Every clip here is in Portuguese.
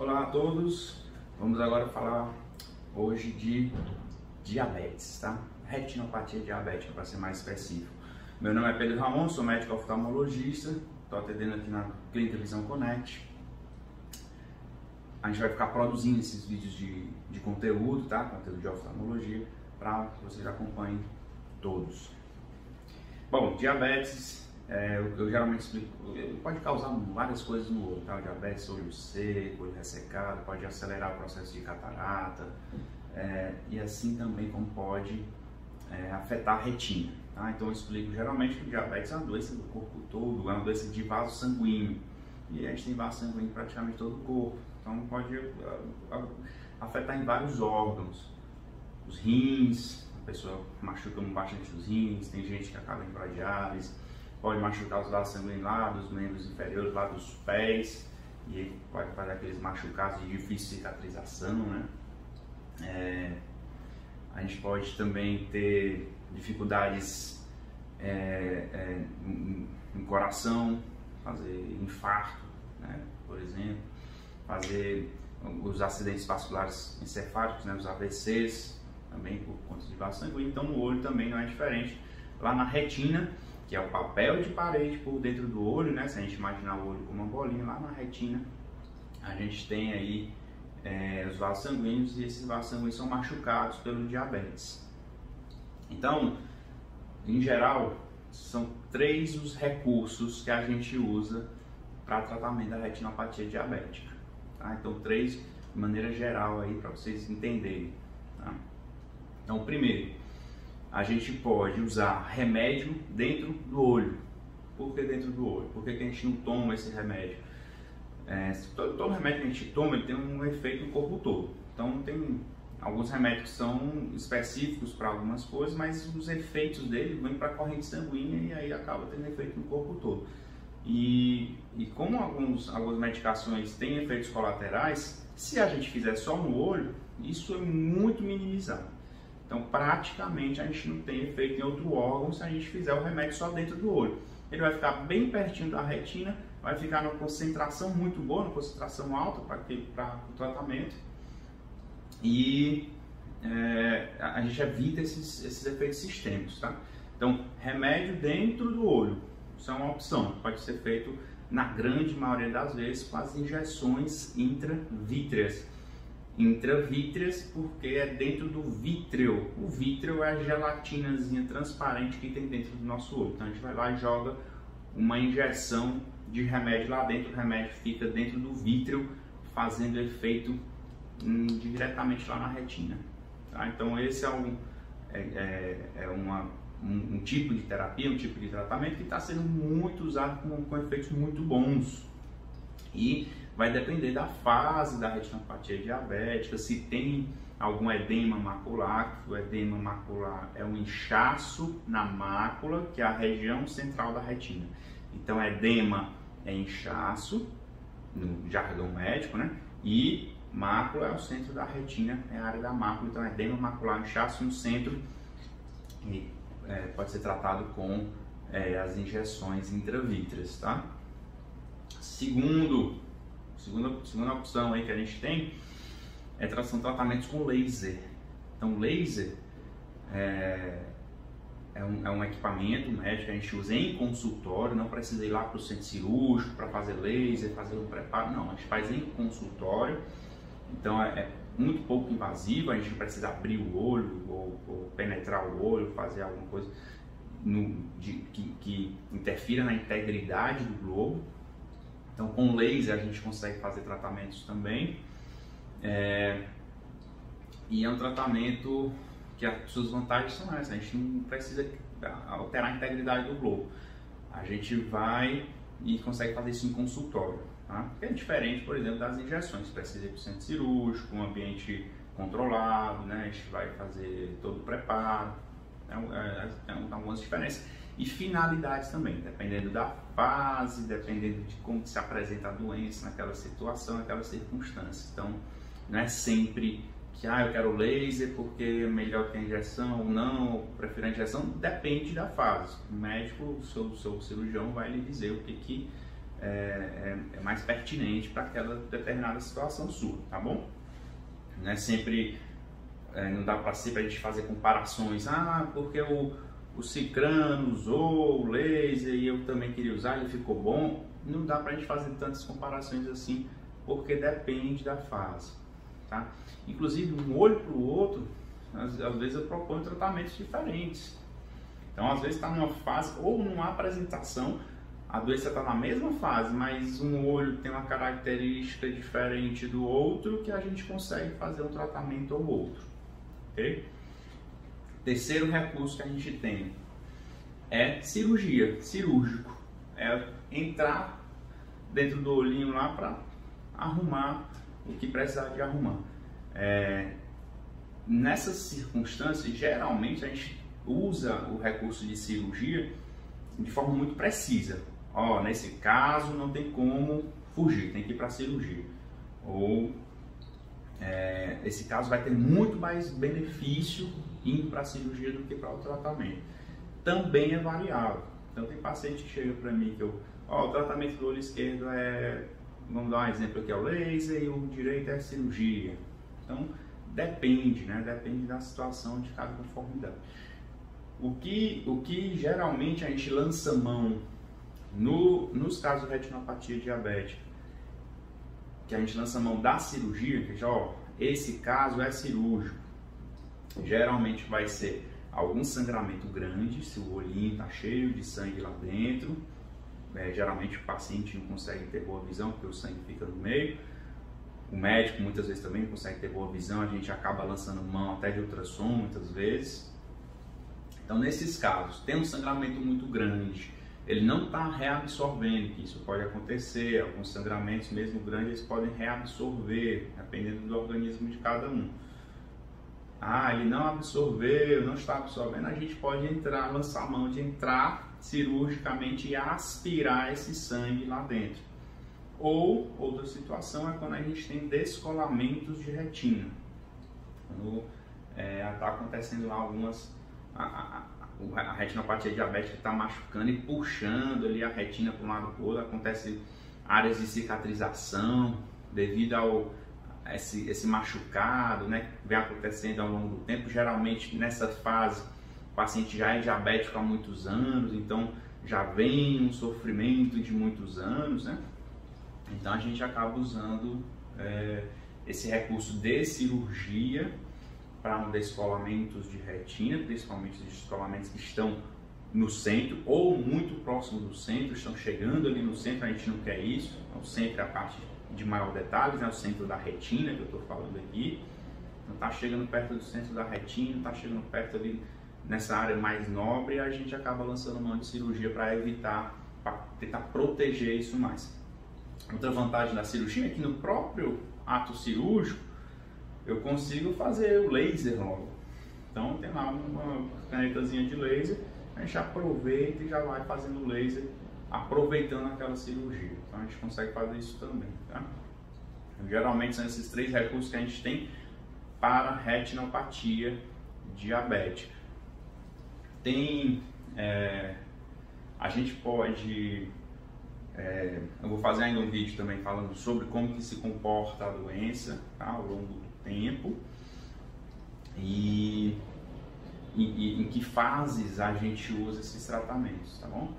Olá a todos, vamos agora falar hoje de diabetes, tá? Retinopatia diabética, para ser mais específico. Meu nome é Pedro Ramon, sou médico oftalmologista, estou atendendo aqui na Clínica Visão Connect. A gente vai ficar produzindo esses vídeos de conteúdo, tá? Conteúdo de oftalmologia, para que vocês acompanhem todos. Bom, diabetes, eu geralmente explico, pode causar várias coisas no olho, tá? O diabetes, olho seco, olho ressecado, pode acelerar o processo de catarata, e assim também como pode afetar a retina, tá? Então eu explico geralmente que o diabetes é uma doença do corpo todo, é uma doença de vaso sanguíneo, e a gente tem vaso sanguíneo em praticamente todo o corpo, então pode afetar em vários órgãos, os rins, a pessoa machuca bastante os rins, tem gente que acaba indo para diálise, pode machucar os vasos sanguíneos lá dos membros inferiores, lá dos pés, e aí pode fazer aqueles machucados de difícil cicatrização, né? A gente pode também ter dificuldades no coração, fazer infarto, né? Por exemplo, fazer os acidentes vasculares encefálicos, né? Os AVCs, também por conta de vaso sanguíneo. Então no olho também não é diferente. Lá na retina, que é o papel de parede por dentro do olho, né? Se a gente imaginar o olho como uma bolinha, lá na retina a gente tem aí os vasos sanguíneos, e esses vasos sanguíneos são machucados pelo diabetes. Então, em geral, são 3 os recursos que a gente usa para tratamento da retinopatia diabética, tá? Então 3 de maneira geral aí para vocês entenderem, tá? Então, primeiro, a gente pode usar remédio dentro do olho. Por que dentro do olho? Por que a gente não toma esse remédio? Todo remédio que a gente toma, ele tem um efeito no corpo todo. Então tem alguns remédios que são específicos para algumas coisas, mas os efeitos dele vêm para a corrente sanguínea e aí acaba tendo efeito no corpo todo. E como algumas medicações têm efeitos colaterais, se a gente fizer só no olho, isso é muito minimizado. Então praticamente a gente não tem efeito em outro órgão se a gente fizer o remédio só dentro do olho. Ele vai ficar bem pertinho da retina, vai ficar numa concentração muito boa, numa concentração alta para o tratamento, e a gente evita esses efeitos sistêmicos, tá? Então, remédio dentro do olho, isso é uma opção, pode ser feito na grande maioria das vezes com as injeções intravítreas. Intravítreas porque é dentro do vítreo. O vítreo é a gelatinazinha transparente que tem dentro do nosso olho. Então a gente vai lá e joga uma injeção de remédio lá dentro, o remédio fica dentro do vítreo, fazendo efeito diretamente lá na retina, tá? Então esse é um tipo de terapia, um tipo de tratamento que está sendo muito usado com efeitos muito bons, e vai depender da fase da retinopatia diabética, se tem algum edema macular. O edema macular é um inchaço na mácula, que é a região central da retina. Então edema é inchaço, no jargão médico, né? E mácula é o centro da retina, é a área da mácula. Então edema macular, inchaço no centro, e pode ser tratado com as injeções intravítreas, tá? Segunda opção aí que a gente tem são tratamentos com laser. Então laser é um equipamento médico que a gente usa em consultório, não precisa ir lá para o centro cirúrgico para fazer laser, fazer um preparo, não, a gente faz em consultório. Então é muito pouco invasivo, a gente não precisa abrir o olho ou penetrar o olho, fazer alguma coisa que interfira na integridade do globo. Então com laser a gente consegue fazer tratamentos também, e é um tratamento que as suas vantagens são essas: a gente não precisa alterar a integridade do globo, a gente vai e consegue fazer isso em consultório, tá? Que é diferente, por exemplo, das injeções, precisa ir para o centro cirúrgico, um ambiente controlado, né? A gente vai fazer todo o preparo, algumas diferenças. E finalidades também, dependendo da fase, dependendo de como se apresenta a doença naquela situação, naquela circunstância. Então, não é sempre que eu quero laser porque é melhor que a injeção ou não, eu prefiro a injeção. Depende da fase. O médico, o seu cirurgião vai lhe dizer o que é mais pertinente para aquela determinada situação sua, tá bom? Não é sempre, não dá para sempre a gente fazer comparações, porque o cicrano usou o laser e eu também queria usar, ele ficou bom. Não dá para a gente fazer tantas comparações assim, porque depende da fase, tá? Inclusive, um olho para o outro, às vezes eu proponho tratamentos diferentes. Então, às vezes está numa fase ou numa apresentação, a doença está na mesma fase, mas um olho tem uma característica diferente do outro que a gente consegue fazer um tratamento ou outro, ok? Terceiro recurso que a gente tem é cirúrgico. É entrar dentro do olhinho lá para arrumar o que precisar de arrumar. Nessas circunstâncias, geralmente a gente usa o recurso de cirurgia de forma muito precisa. Nesse caso não tem como fugir, tem que ir para a cirurgia. Ou esse caso vai ter muito mais benefício indo para a cirurgia do que para o tratamento. Também é variável. Então tem paciente que chega para mim que o tratamento do olho esquerdo vamos dar um exemplo aqui, é o laser, e o direito é a cirurgia. Então depende, né? Depende da situação de cada conformidade. O que geralmente a gente lança mão nos casos de retinopatia diabética, que a gente lança mão da cirurgia, que esse caso é cirúrgico, geralmente vai ser algum sangramento grande, se o olhinho está cheio de sangue lá dentro. Geralmente o paciente não consegue ter boa visão porque o sangue fica no meio. O médico muitas vezes também não consegue ter boa visão, a gente acaba lançando mão até de ultrassom muitas vezes. Então, nesses casos, tem um sangramento muito grande, ele não está reabsorvendo, que isso pode acontecer, alguns sangramentos mesmo grandes eles podem reabsorver, dependendo do organismo de cada um. Ele não absorveu, não está absorvendo, a gente pode lançar a mão de entrar cirurgicamente e aspirar esse sangue lá dentro. Ou, outra situação é quando a gente tem descolamentos de retina. Quando está acontecendo lá a retinopatia diabética está machucando e puxando ali a retina para um lado para o outro, acontece áreas de cicatrização devido esse machucado, né, que vem acontecendo ao longo do tempo. Geralmente nessa fase o paciente já é diabético há muitos anos, então já vem um sofrimento de muitos anos, né? Então a gente acaba usando esse recurso de cirurgia para descolamentos de retina, principalmente descolamentos que estão no centro ou muito próximo do centro, estão chegando ali no centro, a gente não quer isso. O centro é a parte de maior detalhes, né? O centro da retina que eu estou falando aqui. Não está chegando perto do centro da retina, está chegando perto ali nessa área mais nobre, e a gente acaba lançando mão de cirurgia para evitar, para tentar proteger isso mais. Outra vantagem da cirurgia é que no próprio ato cirúrgico eu consigo fazer o laser logo. Então tem lá uma canetazinha de laser, a gente aproveita e já vai fazendo o laser, aproveitando aquela cirurgia. Então a gente consegue fazer isso também, tá? Geralmente são esses três recursos que a gente tem para retinopatia diabética. A gente pode, eu vou fazer ainda um vídeo também falando sobre como que se comporta a doença, tá, ao longo do tempo e em que fases a gente usa esses tratamentos, tá bom?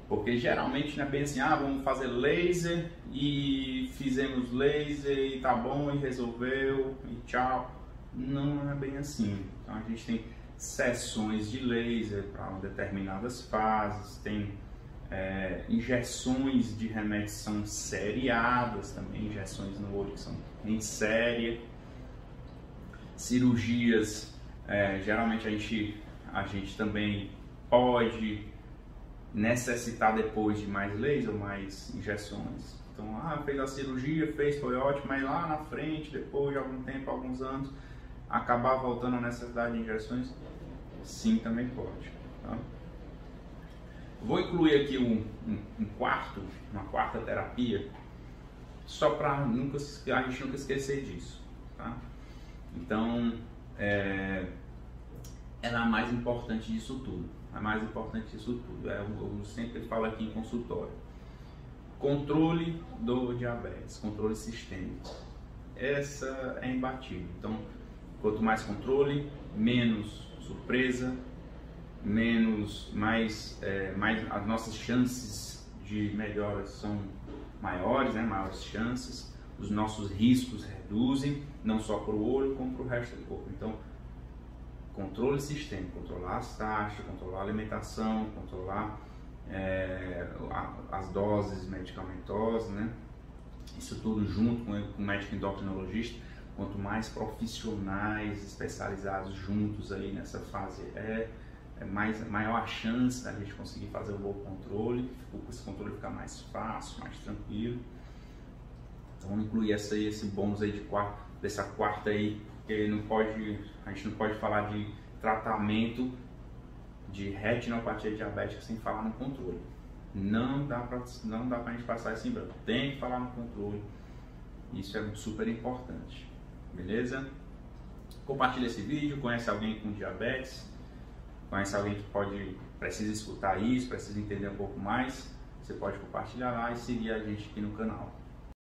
Porque geralmente não é bem assim, vamos fazer laser e fizemos laser e tá bom e resolveu e tchau. Não é bem assim. Então a gente tem sessões de laser para determinadas fases, tem injeções de remédios que são seriadas também, injeções no olho que são em série, cirurgias, geralmente a gente também pode necessitar depois de mais laser ou mais injeções. Então, fez a cirurgia, foi ótimo, mas lá na frente, depois de algum tempo, alguns anos, acabar voltando a necessidade de injeções, sim, também pode. Tá? Vou incluir aqui uma quarta terapia, só para a gente nunca esquecer disso. Tá? Então, ela é a mais importante disso tudo. A mais importante disso tudo. Eu sempre falo aqui em consultório. Controle do diabetes, controle sistêmico. Essa é imbatível. Então, quanto mais controle, menos surpresa, mais as nossas chances de melhora são maiores, né? Maiores chances. Os nossos riscos reduzem, não só para o olho, como para o resto do corpo. Então, controle sistêmico, controlar as taxas, controlar a alimentação, controlar as doses medicamentosas, né? Isso tudo junto com o médico endocrinologista. Quanto mais profissionais especializados juntos aí nessa fase, maior a chance da gente conseguir fazer um bom controle, esse controle ficar mais fácil, mais tranquilo. Então vamos incluir esse bônus aí dessa quarta aí, porque a gente não pode falar de tratamento de retinopatia diabética sem falar no controle. Não dá pra gente passar isso em branco. Tem que falar no controle. Isso é super importante. Beleza? Compartilha esse vídeo, conhece alguém com diabetes, conhece alguém que precisa escutar isso, precisa entender um pouco mais. Você pode compartilhar lá e seguir a gente aqui no canal.